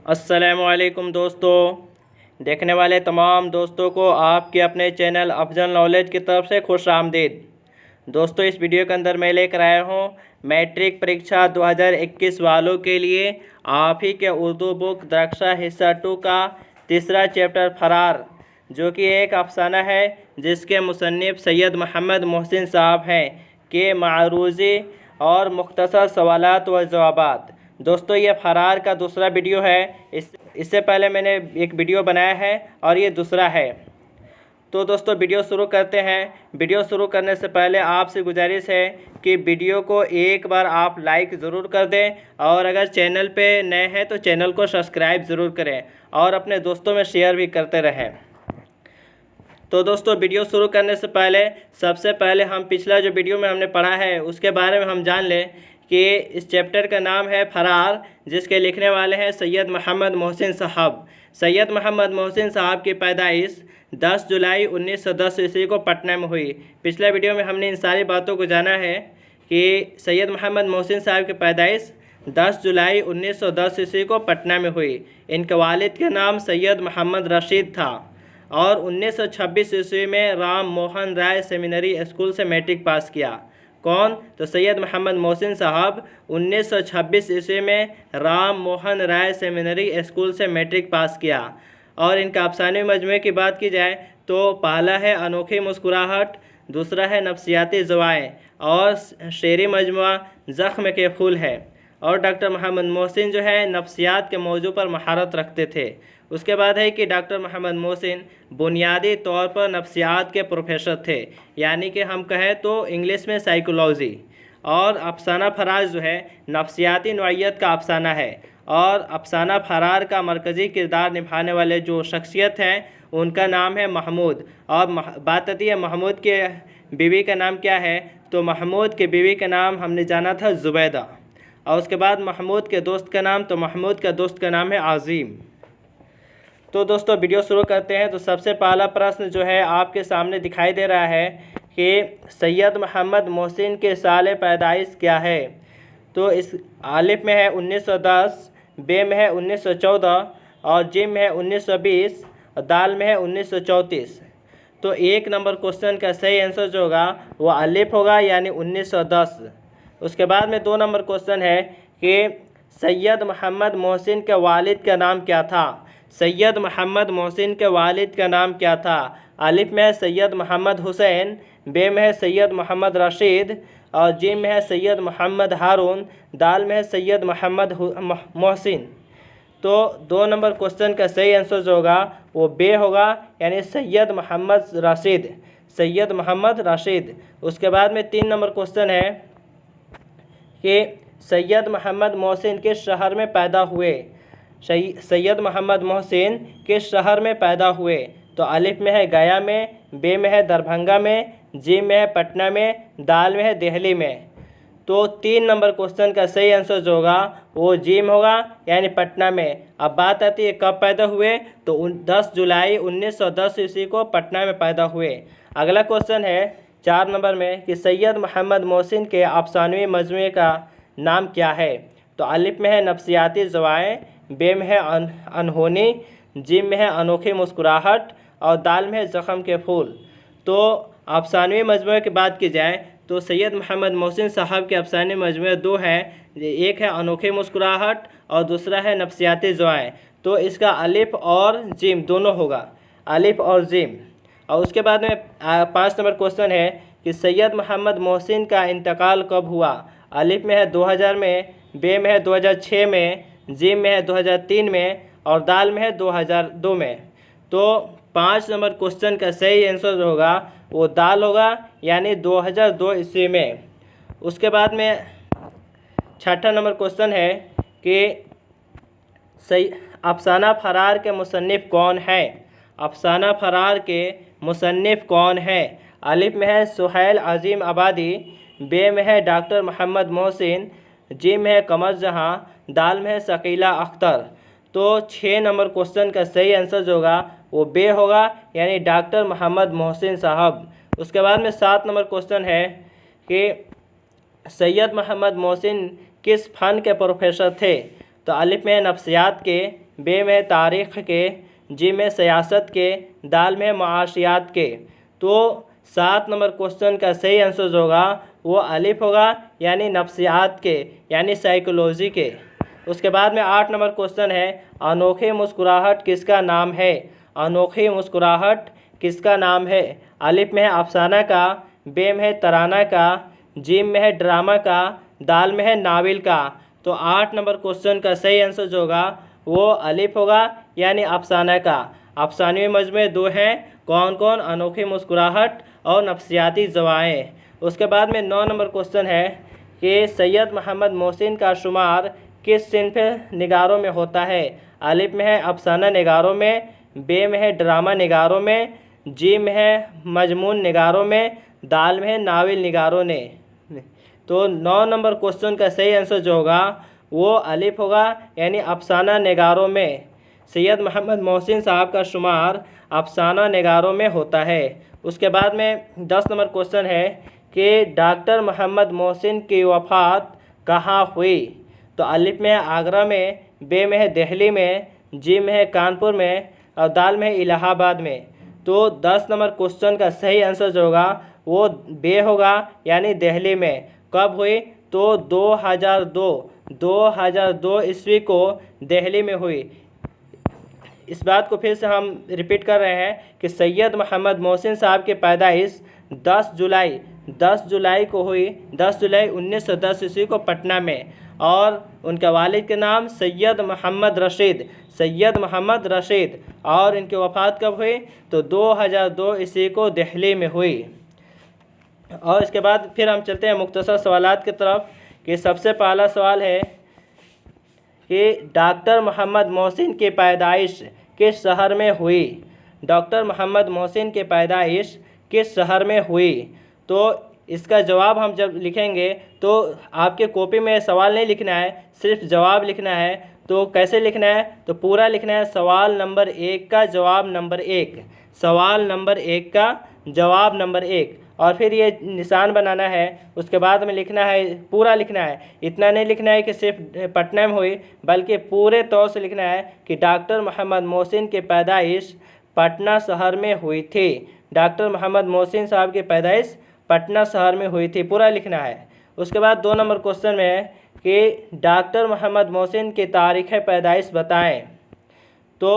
अस्सलामुअलैकुम दोस्तों, देखने वाले तमाम दोस्तों को आपके अपने चैनल अफजल नॉलेज की तरफ से खुश आमदीद। दोस्तों, इस वीडियो के अंदर मैं लेकर आया हूँ मैट्रिक परीक्षा 2021 वालों के लिए आप ही के उर्दू बुक दरक्षा हिस्सा 2 का तीसरा चैप्टर फरार, जो कि एक अफसाना है जिसके मुसन्निफ सैयद मोहम्मद मोहसिन साहब हैं के मारूज़ी और मुख्तसर सवालात व जवाबात। दोस्तों, ये फरार का दूसरा वीडियो है। इससे पहले मैंने एक वीडियो बनाया है और ये दूसरा है। तो दोस्तों, वीडियो शुरू करते हैं। वीडियो शुरू करने से पहले आपसे गुजारिश है कि वीडियो को एक बार आप लाइक ज़रूर कर दें और अगर चैनल पे नए हैं तो चैनल को सब्सक्राइब ज़रूर करें और अपने दोस्तों में शेयर भी करते रहें। तो दोस्तों, वीडियो शुरू करने से पहले सबसे पहले हम पिछला जो वीडियो में हमने पढ़ा है उसके बारे में हम जान लें कि इस चैप्टर का नाम है फरार, जिसके लिखने वाले हैं सैयद मोहम्मद मोहसिन साहब। सैयद मोहम्मद मोहसिन साहब की पैदाइश 10 जुलाई 1910 ईस्वी को पटना में हुई। पिछले वीडियो में हमने इन सारी बातों को जाना है कि सैयद मोहम्मद मोहसिन साहब की पैदाइश 10 जुलाई 1910 ईस्वी को पटना में हुई। इनके वालिद का नाम सैयद मोहम्मद रशीद था और 1926 ईस्वी में राम मोहन राय सेमिनरी स्कूल से मैट्रिक पास किया। कौन? तो सैयद मोहम्मद मोहसिन साहब 1926 ईस्वी में राम मोहन राय सेमिनरी स्कूल से मैट्रिक पास किया। और इनका अफसाने मजमूए की बात की जाए तो पहला है अनोखी मुस्कुराहट, दूसरा है नफ्सियाती ज़वाएँ और शेरी मजमुआ ज़ख्म के फूल है। और डॉक्टर मोहम्मद मोहसिन जो है नफ्सियात के मौजू पर महारत रखते थे। उसके बाद है कि डॉक्टर मोहम्मद मोहसिन बुनियादी तौर पर नफ्सियात के प्रोफेसर थे, यानी कि हम कहें तो इंग्लिश में साइकोलॉजी। और अफसाना फरार जो है नफ्सियाती नौइयत का अफसाना है और अफसाना फरार का मरकज़ी किरदार निभाने वाले जो शख्सियत हैं उनका नाम है महमूद। और बात आती है महमूद के बीवी का नाम क्या है, तो महमूद के बीवी का नाम हमने जाना था ज़ुबैदा। और उसके बाद महमूद के दोस्त का नाम, तो महमूद का दोस्त का नाम है आज़ीम। तो दोस्तों, वीडियो शुरू करते हैं। तो सबसे पहला प्रश्न जो है आपके सामने दिखाई दे रहा है कि सैयद मोहम्मद मोहसिन के साल पैदाइश क्या है। तो इस आलिफ में है 1910, बे में है 1914 और जिम में है 1920 और दाल में है 1934। तो 1 नंबर क्वेश्चन का सही आंसर जो होगा वो आलिफ होगा, यानी 1910। उसके बाद में 2 नंबर क्वेश्चन है कि सैयद मोहम्मद मोहसिन के वालिद का नाम क्या था। सैयद मोहम्मद मोहसिन के वालिद का नाम क्या था। आलिफ में है सैयद मोहम्मद हुसैन, बे में है सैयद मोहम्मद रशीद और जिम में है सैयद मोहम्मद हारून, दाल में है सैयद मोहम्मद मोहसिन। तो 2 नंबर क्वेश्चन का सही आंसर जो होगा वो बे होगा, यानी सैयद मोहम्मद रशीद, सैयद मोहम्मद रशीद। उसके बाद में 3 नंबर क्वेश्चन है कि सैयद मोहम्मद मोहसिन किस शहर में पैदा हुए। सैयद मोहम्मद मोहसिन किस शहर में पैदा हुए। तो अलिफ में है गया में, बे में है दरभंगा में, जिम में है पटना में, दाल में है दिल्ली में। तो 3 नंबर क्वेश्चन का सही आंसर जो होगा वो जिम होगा, यानी पटना में। अब बात आती है कब पैदा हुए, तो 10 जुलाई 1910 ईस्वी को पटना में पैदा हुए। अगला क्वेश्चन है 4 नंबर में कि सैयद मोहम्मद मोहसिन के अफसानवी मजमूए का नाम क्या है। तो अलिफ में है नफ्सियाती ज़वाएँ, बे में है अनहोनी, जिम में है अनोखी मुस्कुराहट और दाल में है ज़ख्म के फूल। तो अफसानवी मजमूए की बात की जाए तो सैयद मोहम्मद मोहसिन साहब के अफसानवी मजमूए 2 हैं, एक है अनोखी मुस्कुराहट और दूसरा है नफ्सियाती ज़वाएँ। तो इसका अलिफ और जिम दोनों होगा, अलिफ और जिम। और उसके बाद में 5 नंबर क्वेश्चन है कि सैयद मोहम्मद मोहसिन का इंतकाल कब हुआ। अलिफ में है 2000 में, बे में है 2006 में, जिम में है 2003 में और दाल में है 2002 में। तो 5 नंबर क्वेश्चन का सही आंसर जो होगा वो दाल होगा, यानी 2002 ईस्वी में। उसके बाद में 6ठा नंबर क्वेश्चन है कि सही अफसाना फरार के मुसन्निफ़ कौन है। अफसाना फरार के मुसन्निफ़ कौन है। अलिफ में है सुहैल अज़ीम आबादी, बे में है डॉक्टर मोहम्मद मोहसिन, जिम में है कमर जहाँ, दाल में है शकीला अख्तर। तो 6 नंबर क्वेश्चन का सही आंसर जो होगा वो बे होगा, यानी डॉक्टर मोहम्मद मोहसिन साहब। उसके बाद में 7 नंबर क्वेश्चन है कि सैयद मोहम्मद मोहसिन किस फ़न के प्रोफेसर थे। तो अलिफ में है नफ्सियात के, बे में है तारीख़ के, जिम में सियासत के, दाल में है मुआशियात के। तो 7 नंबर क्वेश्चन का सही आंसर जो होगा वो अलिफ होगा, यानी नफ्सियात के, यानी साइकोलॉजी के। उसके बाद में 8 नंबर क्वेश्चन है, अनोखी मुस्कुराहट किसका नाम है? अनोखी मुस्कुराहट किसका नाम है? अलिफ में है अफसाना का, बे में है तराना का, जिम में है ड्रामा का, दाल में है नाविल का। तो 8 नंबर क्वेश्चन का सही आंसर जो होगा वो अलिफ होगा, यानी अफसाना का। अफसानवी मजमे 2 हैं, कौन कौन? अनोखी मुस्कुराहट और नफ्सियाती दवाएँ। उसके बाद में 9 नंबर क्वेश्चन है कि सैयद मोहम्मद मोहसिन का शुमार किस सिन्फ निगारों में होता है? अलिफ में है अफसाना निगारों में, बे में है ड्रामा निगारों में, जी में है मजमून निगारों में, दाल में है नाविल निगारों ने। तो 9 नंबर क्वेश्चन का सही आंसर जो होगा वो अलिफ होगा, यानी अफसाना निगारों में। सैयद मोहम्मद मोहसिन साहब का शुमार अफसाना निगारों में होता है। उसके बाद में 10 नंबर क्वेश्चन है कि डॉक्टर मोहम्मद मोहसिन की वफ़ात कहाँ हुई? तो अलिफ में है आगरा में, बे में है दिल्ली में, जी में है कानपुर में, और दाल में है इलाहाबाद में। तो 10 नंबर क्वेश्चन का सही आंसर जो होगा वो बे होगा, यानी दिल्ली में। कब हुई? तो 2002 ईस्वी को दिल्ली में हुई। इस बात को फिर से हम रिपीट कर रहे हैं कि सैयद मोहम्मद मोहसिन साहब की पैदाइश 10 जुलाई को हुई, 10 जुलाई 1910 ईस्वी को पटना में। और उनके वालिद के नाम सैयद मोहम्मद रशीद। और इनकी वफ़ात कब हुई? तो 2002 ईस्वी को दिल्ली में हुई। और इसके बाद फिर हम चलते हैं मुख्तसर सवालात की तरफ कि सबसे पहला सवाल है कि डॉक्टर मोहम्मद मोहसिन की पैदाइश किस शहर में हुई? डॉक्टर मोहम्मद मोहसिन की पैदाइश किस शहर में हुई? तो इसका जवाब हम जब लिखेंगे तो आपके कॉपी में सवाल नहीं लिखना है, सिर्फ जवाब लिखना है। तो कैसे लिखना है? तो पूरा लिखना है, सवाल नंबर 1 का जवाब नंबर 1, सवाल नंबर 1 का जवाब नंबर 1, और फिर ये निशान बनाना है। उसके बाद में लिखना है, पूरा लिखना है। इतना नहीं लिखना है कि सिर्फ पटना में हुई, बल्कि पूरे तौर से लिखना है कि डॉक्टर मोहम्मद मोहसिन की पैदाइश पटना शहर में हुई थी। डॉक्टर मोहम्मद मोहसिन साहब की पैदाइश पटना शहर में हुई थी, पूरा लिखना है। उसके बाद 2 नंबर क्वेश्चन में है कि डॉक्टर मोहम्मद मोहसिन की तारीख़ पैदाइश बताएं। तो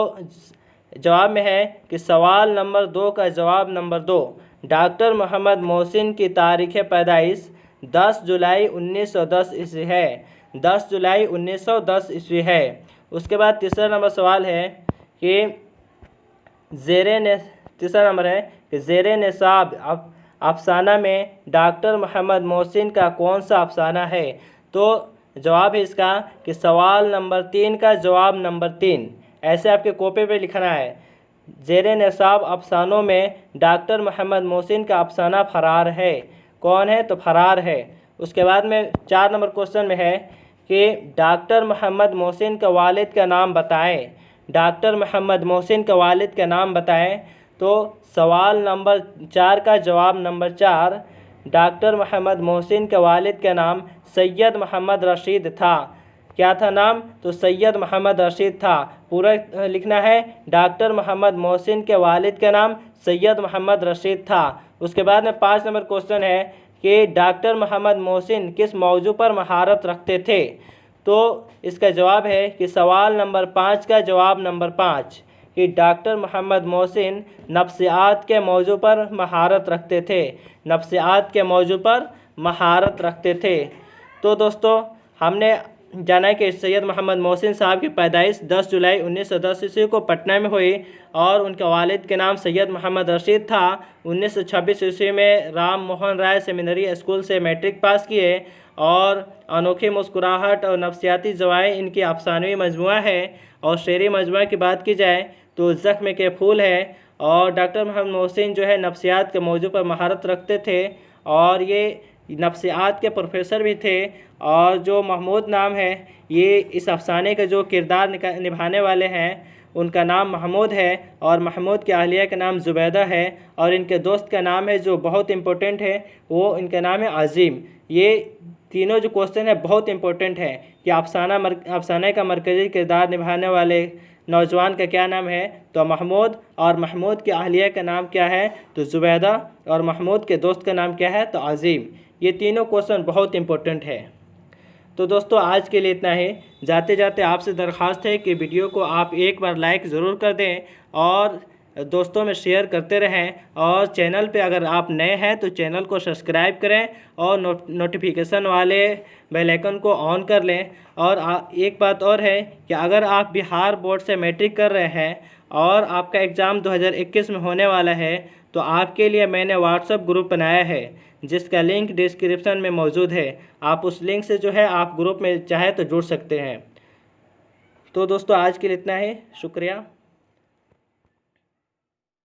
जवाब में है कि सवाल नंबर 2 का जवाब नंबर 2, डॉक्टर मोहम्मद मोहसिन की तारीख़ पैदाइश 10 जुलाई 1910 ईस्वी है, 10 जुलाई 1910 ईस्वी है। उसके बाद तीसरा नंबर सवाल है कि तीसरा नंबर है कि ज़ेरे निसाब अफसाना में डॉक्टर मोहम्मद मोहसिन का कौन सा अफसाना है? तो जवाब है इसका कि सवाल नंबर 3 का जवाब नंबर 3। ऐसे आपके कॉपी पे लिखना है, ज़ेरे निसाब अफसानों में डॉक्टर मोहम्मद मोहसिन का अफसाना फरार है। कौन है? तो फरार है। उसके बाद में 4 नंबर क्वेश्चन में है कि डॉक्टर मोहम्मद मोहसिन का वालिद का नाम बताएं। डॉक्टर मोहम्मद मोहसिन का वालिद का नाम बताएं। तो सवाल नंबर 4 का जवाब नंबर 4, डॉक्टर मोहम्मद मोहसिन के वालिद का नाम सैयद मोहम्मद रशीद था। क्या था नाम? तो सैयद मोहम्मद रशीद था। पूरा लिखना है, डॉक्टर मोहम्मद मोहसिन के वालिद का नाम सैयद मोहम्मद रशीद था। उसके बाद में 5 नंबर क्वेश्चन है कि डॉक्टर मोहम्मद मोहसिन किस मौजू पर महारत रखते थे? तो इसका जवाब है कि सवाल नंबर 5 का जवाब नंबर 5 कि डॉक्टर मोहम्मद मोहसिन नफ्सियात के मौजू पर महारत रखते थे, नफ्सियात के मौजू पर महारत रखते थे। तो दोस्तों हमने जाना कि सैयद मोहम्मद मोहसिन साहब की पैदाइश 10 जुलाई 1910 ईस्वी को पटना में हुई और उनके वालिद के नाम सैयद मोहम्मद रशीद था। 1926 ईस्वी में राम मोहन राय सेमिनरी स्कूल से मैट्रिक पास किए और अनोखी मुस्कुराहट और नफ्सियाती दवाएँ इनकी अफसानवी मजमुआ है। और शेरी मजमुआ की बात की जाए तो ज़ख्म के फूल है। और डॉक्टर मोहम्मद मोहसिन जो है नफ्सियात के मौजू पर महारत रखते थे और ये नफ्सियात के प्रोफेसर भी थे। और जो महमूद नाम है, ये इस अफसाने का जो किरदार निभाने वाले हैं उनका नाम महमूद है और महमूद की अहलिया का नाम ज़ुबैदा है। और इनके दोस्त का नाम है जो बहुत इम्पोर्टेंट है, वो इनका नाम है अज़ीम। ये तीनों जो क्वेश्चन है बहुत इंपॉर्टेंट है कि अफसाने का मरकज़ी किरदार निभाने वाले नौजवान का क्या नाम है, तो महमूद, और महमूद की अहलिया का नाम क्या है, तो ज़ुबैदा, और महमूद के दोस्त का नाम क्या है, तो अज़ीम। ये तीनों क्वेश्चन बहुत इंपॉर्टेंट है। तो दोस्तों आज के लिए इतना ही। जाते जाते आपसे दरख्वास्त है कि वीडियो को आप एक बार लाइक ज़रूर कर दें और दोस्तों में शेयर करते रहें, और चैनल पे अगर आप नए हैं तो चैनल को सब्सक्राइब करें और नोटिफिकेशन वाले बेल आइकन को ऑन कर लें। और एक बात और है कि अगर आप बिहार बोर्ड से मैट्रिक कर रहे हैं और आपका एग्ज़ाम 2021 में होने वाला है, तो आपके लिए मैंने व्हाट्सएप ग्रुप बनाया है जिसका लिंक डिस्क्रिप्शन में मौजूद है। आप उस लिंक से जो है आप ग्रुप में चाहे तो जुड़ सकते हैं। तो दोस्तों आज के लिए इतना ही, शुक्रिया।